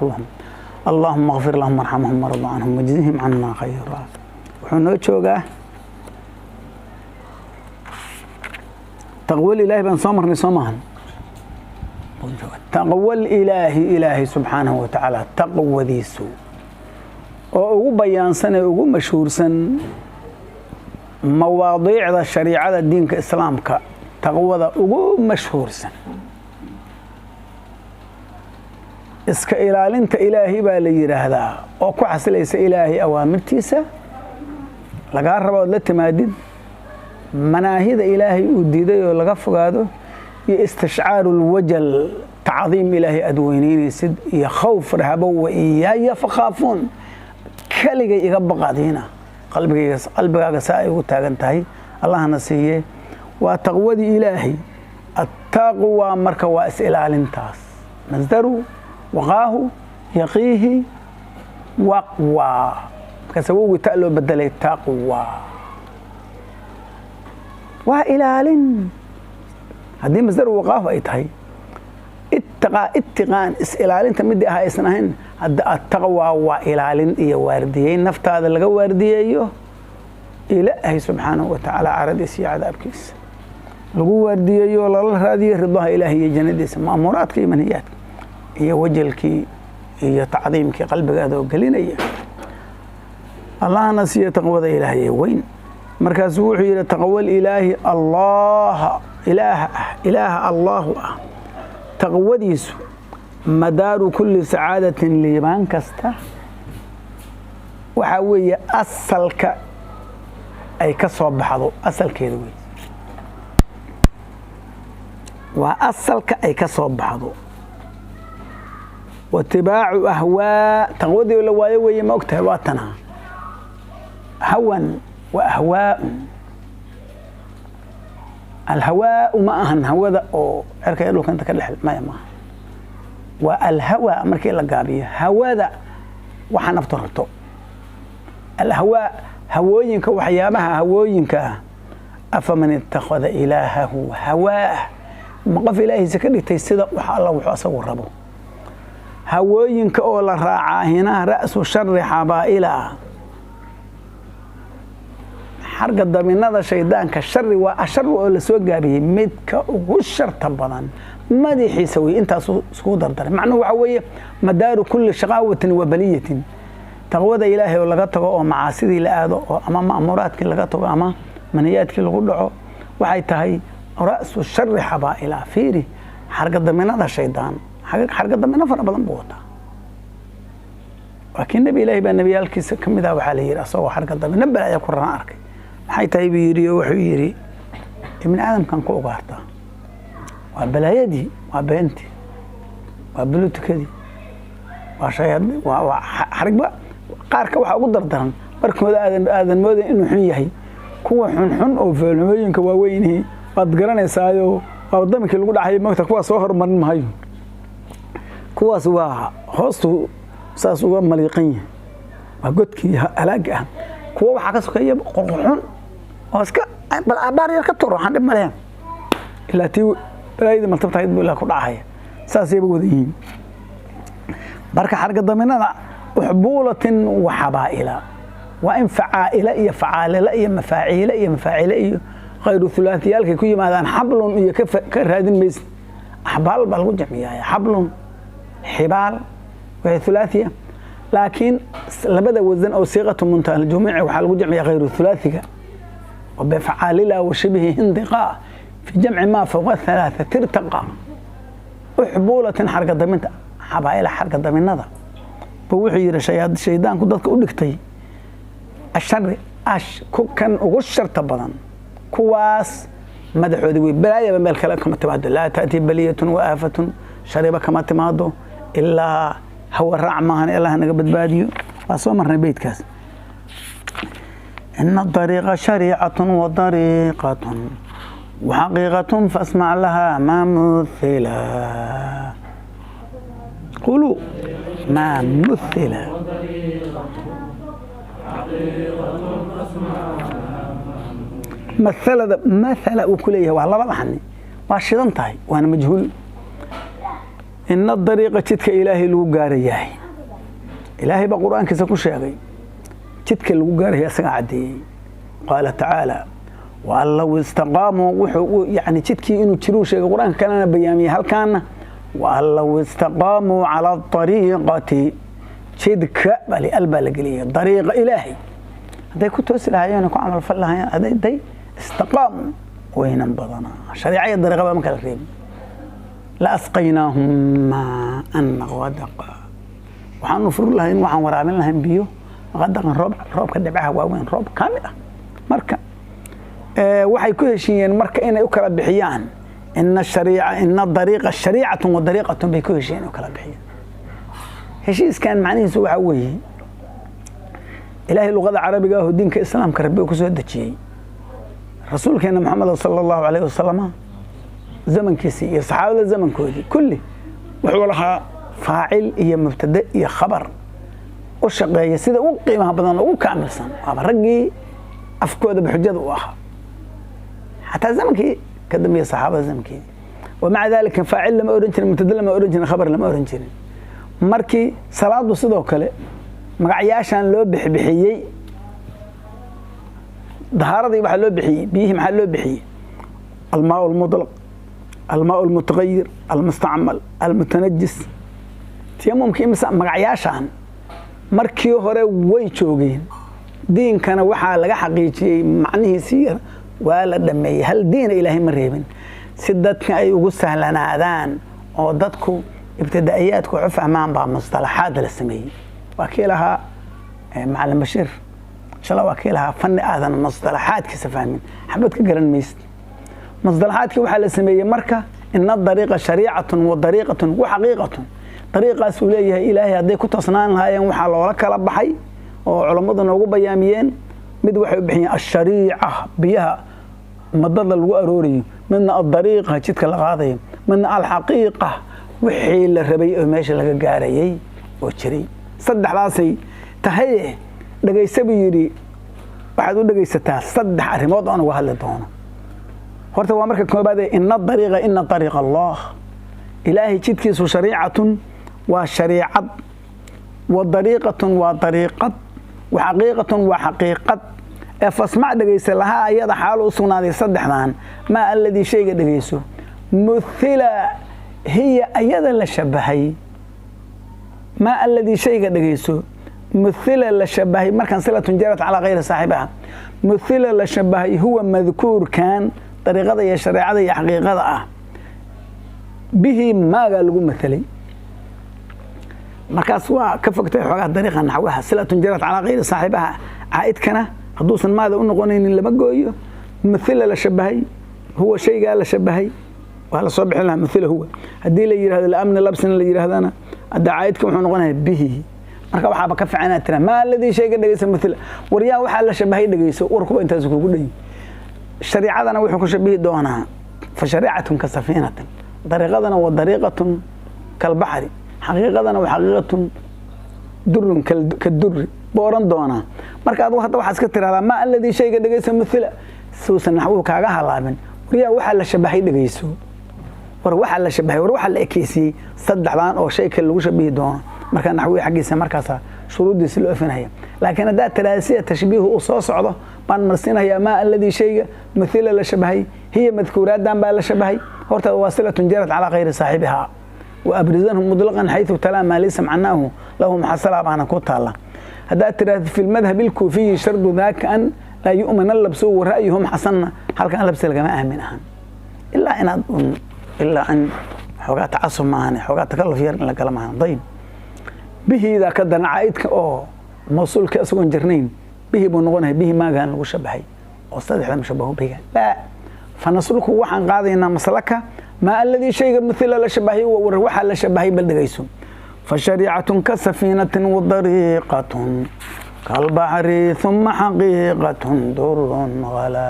كلهم اللهم اغفر لهم وارحمهم وارض عنهم واجزهم عنا خيرا وحنا جوغا تقوى الإلهي بان صامرني صمهن تقوى الإلهي سبحانه وتعالى تقوى ديسو oo بيان سنة ugu mashhuursan مواضيع الشريعة الدين كإسلام كتقوى ugu mashhuursan iska ilaalinta ilaahi baa la yiraahdaa oo ku xasilaysa ilaahi awaamirtiisa laga rabo la timaadid manaahida ilaahi uu diiday oo laga fogaado iyo istishcaarul wajal ta'ziim ilaahi adweynaysid iyo khawf rahabo iyo fakhaafun kaliga iga baqadina qalbigaaga saa ugu taagan tahay allahna siiye waa taqwadi ilaahi at-taqwa marka waa is ilaalintaas masdaru وقاه يقيه وقوى كسووي تألو بدل التقوى وإلال هذه مصدر وقاه أيتهي اتقان إلال تمدي هاي سنهن التقوى وإلال إيه وارديين نفط هذا اللي وارديه إلهي سبحانه وتعالى عرض يسي عذاب كيس لقوا وارديه والله هذه رضاها إلهي جنديس مأمورات كي منهيات هي وجلكي هي تعظيمك قلبك هذا وقلينية الله نسي تقوى إلهي وين مركز وحي إلى تقوى الإلهي الله إله الله تقوى ديسو مدار كل سعادة ليبان كسته وحاوية أصلك أي كصوب بحضو أصل كيدوي وأصلك أي كصوب بحضو واتباع أهواء تقودي ولا واي ما وقتها واتنا هوى وأهواء الهواء ما أهن هو ذا أو عرك يقولك أنت كالحل ما يما والهواء مركي لقابيه هوا ذا وحنفترته الهواء هوينك وحيامها هوينك أفمن اتخذ إلهه هواه مقف إلهي سكري تيسيد وحا الله وحاسو ربه هوينك أولا راعى هنا رأس شر حبائلا حرق الضمين هذا شيطان كالشر وأشر وأولا سوقها به مدك وشر طبعا ماذا يسوي انت سكودر در معنى وحوية مدار كل شقاوة وبلية تقوى إلهي ولا قطعه معاصي لآذو أما مأموراتك اللي قطعه أما منياتك اللي قطعه وحيتهي رأس الشر حبائلا فيري حرق الضمين هذا شيطان حرق الضمين فرق بدن بوتا لكن نبي إلهي بأن نبي الكيس كم ذا وحاله رأسه حرق الضمين نبلا يقرن أركي حيتهي بيري وحيري ابن آدم كان كو قارته وبلايدي وبنتي وبلوتكدي وشياد وحرق بقى قارك waxa ugu dardaran markooda aadan mooday inuu xun yahay kuwa xun oo feelmooyinka waaweyn baad garanaysaayoo wadamkii lagu dhacay maanta kuwa soo hormarin maayo kuwaas waa hoostu saas uga maliiqan waa godkii halaaga ah kuwa waxa ka sokeeya qorxun oo iska bal abaar yar ka toro waxaan dhimaleen ilaa tii balaayada martabtayd buu la ku dhacay saas ay wadayiin barka xarga daminada وحبولة وحبائل وإن فعائلة إيه فعالة إيه مفاعيلة إيه مفاعيلة إيه غير ثلاثية لكي كي ماذا حبل إيه كرهادين بيس أحبال بالغو جميعا حبل حبال وهي ثلاثية لكن لبدا وزن أو صيغة منتهى الجميع وحالغو جميعا غير ثلاثية وبفعاللة وشبه هندقاء في جمع ما فوق الثلاثة ترتقى وحبولة حركة ضمنت حبائل حركة ضمنها ووحي رشياد شيطان كدك أدكتي الشر كان وغشر طبعا كواس مدحودي بلايا من الكلام كما تبادل لا تأتي بلية وآفة شريبة كما تمادو إلا هو الرعمان إلا هنقبض باديو وصومرنا بيت كاس إن الطريق شريعة وطريقة وحقيقة فاسمع لها ما مثلا قولوا ما مثل مثل وكليه والله ما حني واشيدان تاي وانا مجهول ina dariiqa jidka ilaahay lagu gaarayahay ilaahay baa qur-aankiisa ku sheegay jidka lagu gaaraya isagaa caddeeyey qaala tacaala waan low istaqaamuu wuxuu yani jidkii inuu jiruu sheegay qur-aanka kalena bayaamiyey halkaana waan low istaqaamuu cala ariiqati jidka al baa la geliyay dariiqa ilaahay hadday ku toosi lahaayeen ku camal fal lahaayeen hadday istaqaamu waynan badanaa shariica iyo dariiqa baa ma kala reebin la asqaynaahum maa'an ghadaqa waxaanu furi lahayn waxaan waraabin lahayn biyo qadaqan roobka dhibcaha waaweyn roob kaamil ah marka waxay ku heshiiyeen marka inay u kala bixiyaan ina dariiqa shariicatun wa dariiqatun bay ku heshiiyeen u kala bixiyaan heshiiskan macnihiisu waxaa weeye ilaahay luqada carabiga ah oo diinka islaamka rabbi ku soo dejiyey rasuulkeena maxamed sallallahu alayhi wasallam zamankiisii iyo saxaabada zamankoodii kulli wuxuu lahaa faacil iyo mubtada iyo khabar u shaqeeya sida ugu qiimaha badan ugu kaamilsan waaba raggii afkooda xujada u ahaa xataa zamankii ka dambeeyay saxaabada zamankii ومع ذلك فاعل لما أورنجن مبتدا لما أورنجن خبر لما أورنجن markii salaadu sidoo kale magacayaashan loo bixiyay dahaaradii waxa loo bixiyay bihi maxaa loo bixiyay الماء المطلق الماء المتغير المستعمل المتنجس tiyamumkii magacayaashan markii hore way joogeen diinkana waxa laga xaqiijiyay macnihiisa waa la dhameeyay hal diin ilaahay ma reebin si dadka ay ugu sahlanaadaan oo dadku ibtidaa'iyaadku u fahmaan baa mustalahaad la sameeyay wakiilaha macallin Bashir shala wakiilaha fanni aadan mustalahaadkiisa fahmin xabad ka garan meeyst mustalahaadki waxa la sameeyay marka inna dariiqa shariicatun wa dariiqatun wa haqiiqatun dariiqaas uu leeyahay ilaahay haday ku tasnaan lahaayeen waxa loola kala baxay oo culimadu noogu bayaamiyeen mid waxay u bixiyeen ash-shariica biyaha madada lagu arooriyo midna ad-dariiqa jidka la qaadayo midna al-haqiiqa wixii la rabay oo meesha laga gaarayay oo jiray saddexdaasay tahay dhageysabu yiri waxaad u dhageysataa saddex arimood oo aan uga hadli doono horta waa marka koobaad inna dariiqa Allah ilaahi jidkiisu shariicatun wa shariicad wa dariiqatun wa dariiqad wa haqiiqatun wa haqiiqad fasmac dhageysa laha ayada xaal u sugnaaday saddexdan ma alladii shayga dhageyso muthila hiya ayada la shabahay ma alladii shayga dhageyso muthila la shabahay markan silatun jarat ala ghayri saahibaha muthila la shabahay huwa madhkur kan dariiqada iyo shariicada iyo haqiiqada ah bihi maaga lagu mathalay markaas waa ka fogtay xogaha dariiqa naxwaha silatun jarat ala ghayri saahibaha aaidkana haduusan maada u noqonaynin lama gooyo muthila la shabahay huwa shayga la shabahay wala soo bixin laha muthila huwa hadii la yiraahdo la amn labsina la yiraahdana adaayidka wuxuu noqonayaa bihi marka waxa ka fiicnaa tira ma alladii shayga dhageysa muthila wariyaa waxa la shabahay dhageyso warku intaas kugu dhay shariicadana wuxuu ku shabihi doonaa fa shariicatun ka safiinatan dariiqadana wa dariiqatun kal bahri haqiiqadana wa haqiiqatun durrun kal durri booran doona marka aad hadda waxa iska tiraahdaa ma alladii shayga dhageysa muthila suusan naxwu kaaga halaabin wariyaa waxa la shabahay dhageyso war waxa la shabahay war waxa la ekeysiyay saddexdan oo shay kale lagu shabihi doono marka naxwi xaqiisa markaas shuruudiisa loo ofinaya laakiin hada talaasiya tashbiih oo soo socdo baan marsinaya ma alladii shayga muthila la shabahay hiya madhkuuradan baa la shabahay horta wasilatun jarat ala ghayri saahibiha wa abrizanhum mutlaqan haythu tala ma laysa macnahu lahum hasala bana ku taala hada tiraad fi al-madhhab al-kufi shardu dhaka an la yu'man al-labsu wa ra'yuhum hasanna halkan labs laga ma aamin ahan illa an xogaa tacasub maana xogaa takalluf yar la kala maana dayb bihi ida ka danaayidka oo mawsulka asoo jirnayn bihi buu noqonahay bihi maagan lagu shabahay oo saddexda mushabahu biga la fanasluku waxaan qaadaynaa maslaka ma alladii shayga mithla la shabahay wa waxa la shabahay bal dhageyso fa shariicatun ka safiinatin wa dariiqatun kal bahri thumma haqiiqatun durrun wala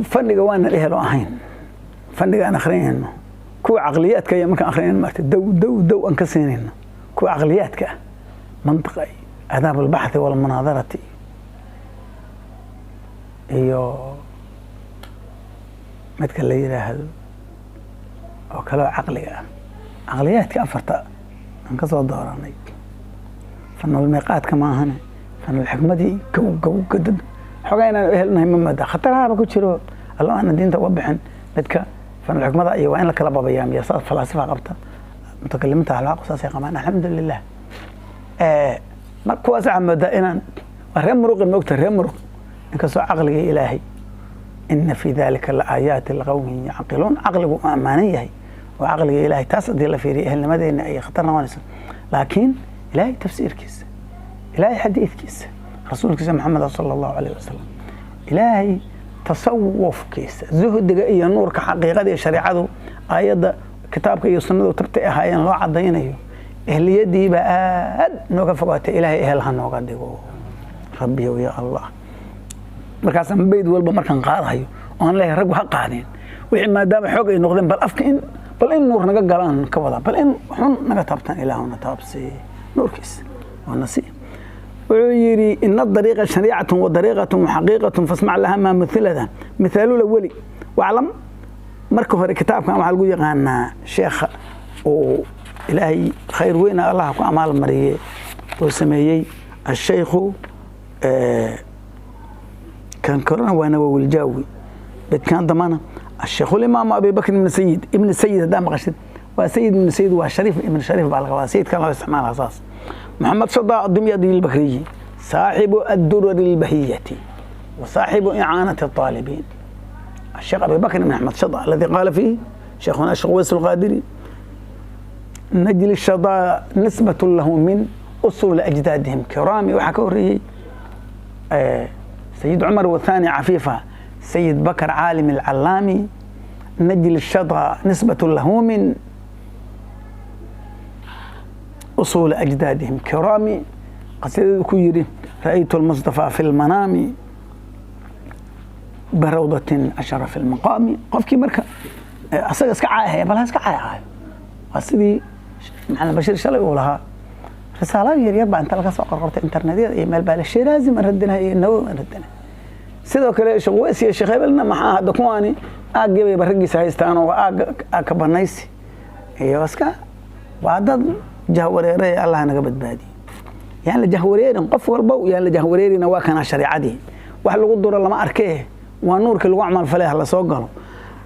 فنيga waan la helo ahayn faniga aan akhrinayno kuwa aqliyaadka iyo marka akhrinayno ma dow aan ka siinayno kuwa aqliyaadka mantiqay adab al-bahth wal munadharati iyo midka la yiraahdo oo kale caqliga ah caqliyaadka afarta aan ka soo dooranay fanul miiqaadka ma ahane fanul xikmadii gow gadad xogaa inaan helnahay mamada khataraha ku jiro Allah aan diinta uga bixin midka fanul xikmada iyo waa in la kala babayaamiyo saas falaasifa qabta mutakallimta halaq saas ay qamaan alxamdulillah markaas amada inaan reer muruq moogta reer muruq inkastoo caqliga ilaahay inna fi dhalika la ayat liqawmin yaqilun caqligu amaanan yahay oo caqliga ilaahay taas hadii la fiiriyo ehelnimadeena ay khatar noqonayso laakiin ilaahay tafsiirkiisa ilaahay xadiidkiisa rasuulkiisa maxamed sallallahu alayhi wasallam ilaahay tasawufkiisa zuhdiga iyo nuurka xaqiiqada iyo shariicadu ayada kitaabka iyo sunnadu tabtay ahaayeen loo cadaynayo ehliyadii ba aad nooga fogaatay ilaahay ehelha nooga dhigo rabbi ya allah markaas aan bayd walba markaan qaadayo oo aan leeyahay rag waxa qaadeen wixii maadaama xoog ay noqdeen bal in nuur naga galaan ka wada bal in xun naga taabtaan ilaahuna taabsi nuurkiis oo nasiib ويري إن الطريقة شريعة وطريقة وحقيقة فاسمع لها ما مثلها مثال الأولي واعلم مركو في الكتاب كان معلقو يقانا شيخ وإلهي خير وين الله كو أعمال مريه وسميي الشيخ كان كورونا وانا والجاوي كان ضمانه الشيخ الإمام أبي بكر بن سيد ابن السيد دام قشد وسيد بن سيد وشريف ابن شريف بالغ سيد كان له استعمال أساس محمد صداء الدمياطي البكري صاحب الدرر البهية وصاحب إعانة الطالبين الشيخ أبي بكر بن أحمد صداء الذي قال فيه شيخنا الشيخ ويس القادري نجل الشضاء نسبة له من أصول أجدادهم كرامي وحكوري سيد عمر والثاني عفيفة سيد بكر عالم العلامي نجل الشضاء نسبة له من أصول أجدادهم كرامي قصيدة كويري رأيت المصطفى في المنام بروضة أشرف المقام قفكي مركا أصدق اسكعاها بلها اسكعاها قصيدي معنا بشير شلي يقولها رسالة يريبا أنت لك سوق قرطة إنترنتية إيميل بالشيرازي من ردنا إنه من ردنا سيدو كلا شغويسي الشيخ لنا محاها دكواني أجيب برقي سايستانو وأكبرنيسي إيه اسكا وعدد جهوريري الله نقبض بادي يعني جهوريري قف والبو يعني جهوريري نواكنا شريعتي wax lagu duro lama arkay waa nuurka lagu amal falay la soo galo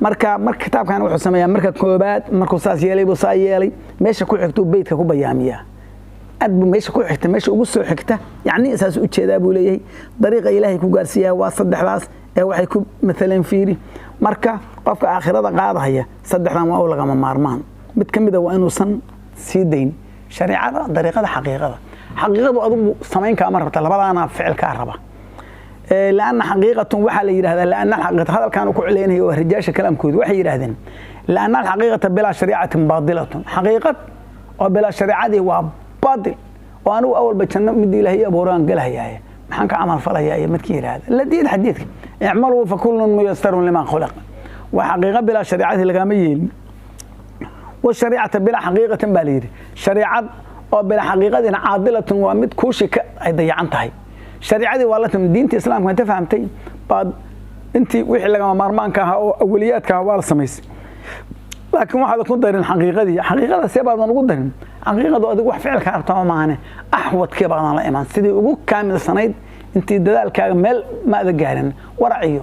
marka kitaabkan wuxuu sameeyaa marka koobaad markuu saas yeelay buu saa yeelay meesha ku xigto beedka ku bayaamiya adbu meesha ku xigta meesha ugu soo xigta yani asaas u jeedaa buu leeyahay dariiqa ilaahay ku gaarsiyaa waa saddexdaas ee waxay ku midalan fiiri marka qofka aakhirada qaadaya saddexdan waa laga maarmaan mid kamid ah waa inuu san siideyn shariicada dariiqada xaqiiqadu adigu sameyn ka amar rabta labadaana ficil ka raba لأن حقيقة وحال يرهذا لأن الحقيقة هذا كانوا كعلينه ورجاش كلام كود وحي يرهذن لأن الحقيقة بلا شريعة باطلة حقيقة وبلا شريعة دي باطل وأنا أول بتشنم مدي له هي بوران قالها يا محنك عمل فلا يا متكير هذا الذي الحديث اعملوا فكل ميسر لما خلق وحقيقة بلا شريعة القاميين والشريعة بلا حقيقة باليد شريعة وبلا حقيقة عادلة ومد كوشك أيضا عنتهي شريعتي والله من دينتي الإسلام كنت فهمتي بعد أنت وحي لما مرمانك أو أولياتك ولا سميس لكن واحد يكون دارين حقيقة دي حقيقة سيبا نقول دارين حقيقة دي واحد فعل كارتها معنا أحوط كيف بعضنا الإيمان سيدي أبوك كامل السنيد أنت دلال كامل ما ذقارن ورعيه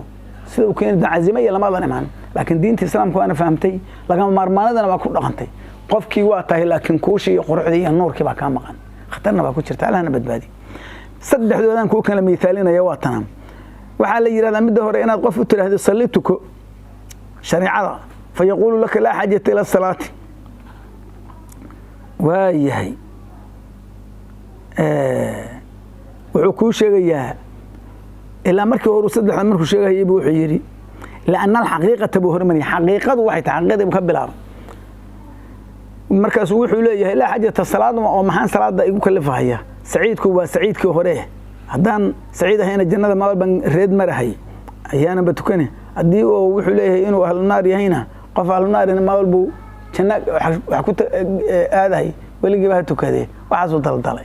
سيدي وكين عزيمية لما ظن إيمان لكن دينتي الإسلام كوانا فهمتي لكن مرمانا أنا بكون رغنتي قفكي واته لكن كوشي قرعدي النور كيف كان مغان خطرنا بكون شرتها لها أنا بدبادي صدح دودان كو كلا مثالين يا وطنهم waxa la yiraahdaa mid hore inaad qof u tiraahdo sallituko shariicada fayaqulu laka la hajata ila salati waayahay wuxuu ku sheegayaa ilaa markii hore saddex markuu sheegayay wuxuu yiri laana alxaqiiqata buu hormani xaqiiqadu waxay tahay ka bilaab markaas wuxuu leeyahay la hajata salaad oo maxaan salaada igu kalifahaya سعيدكو وسعيدكو هوريه هدان سعيد هنا جنة ما بن ريد مرهي أيانا بتكني أدي ووحول ليه إنه أهل النار هنا قف أهل النار إن ما بو جنة حكوت هذا هي واللي جبهته كذي وعزو ضل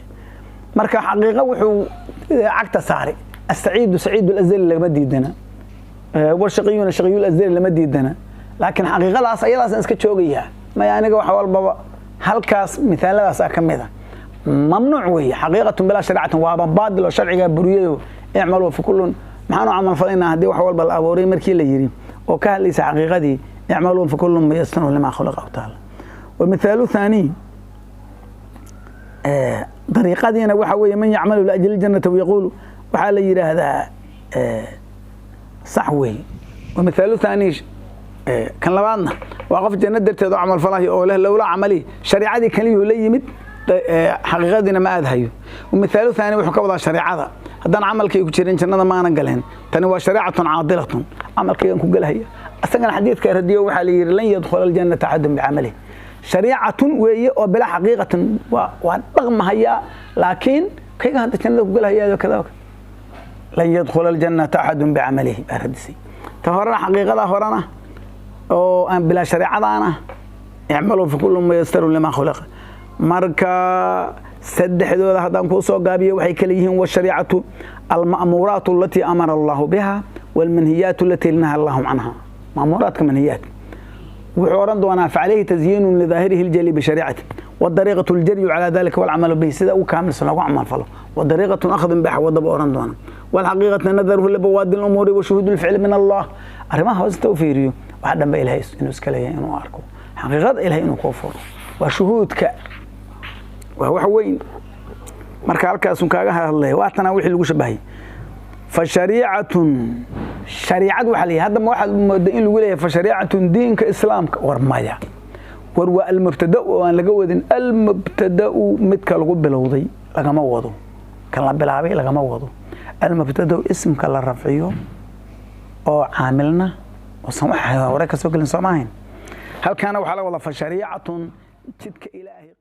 مركا حقيقة وحو عكت ساري السعيد سعيد الأزلي لما ديدنا والشقيون شقي الأزلي لما ديدنا لكن حقيقة لا صيدا سنسكت شوقيها ما يعني جو حوال بابا هالكاس مثال لا ساكمذا ممنوع وهي حقيقة بلا شريعة وبعض الشرع بريو يعملوا في كل معنا عمل فلنا هدي وحوال بالأبوري مركي اللي يجري وكان ليس حقيقة دي يعملون في كل ما يستنوا لما خلق تعالى. والمثال الثاني طريقة دينا وحوي من يعمل لأجل الجنة ويقول وحال يرى هذا صحوي. والمثال الثاني كان لبعضنا وقف الجنة درت عمل فلاهي أو له لولا عملي شريعة دي كان له يمد حقيقة دينا ما أذهيه. والمثال الثاني وحكى وضع شريعة هذا عمل كي يكشرين جنة ما نقلهن تنوى شريعة عاضلة عمل كي ينكو قالها أصلا حديث كرديو وحالي لن يدخل الجنة أحد بعمله شريعة وهي بلا حقيقة ورغم هي لكن كي هذا الجنة قالها هي كذا لن يدخل الجنة أحد بعمله أردسي تهرنا حقيقة هرنا أو بلا شريعة أنا يعملوا في كل ما يسترون لما خلق مركا سدح ذو هذا كوسو قابيه وحي كليهم والشريعة المأمورات التي أمر الله بها والمنهيات التي نهى الله عنها مأمورات كمنهيات وحوران دوانا فعليه تزيين لظاهره الجلي بشريعته والطريقة الجري على ذلك والعمل به سيدا وكامل سنة عمل فله والطريقة أخذ بها وضب أوران دوانا والحقيقة نظره لبواد الأمور وشهود الفعل من الله أرماها هو التوفيريو وحدا بإلهي إنه اسكاليه إنه أركو حقيقة إلهي إنه كفر وشهود وهو حوين marka halkaas kaaga hadlay waatana wixii lagu shabahay fa shariicatun shariicad waxa la yiraahdaa ma waxa moodo in lagu leeyahay fa shariicatun diinka islaamka warmaya warwa al mubtada oo aan laga wadin al mubtada midka lagu bilowday lagama wado kan la bilaabay lagama wado al mubtada ismka la rafciyo oo caamilna oo samaxay hore ka soo galin Soomaaliya halkaana waxa la wada fa shariicatun jidka ilaahay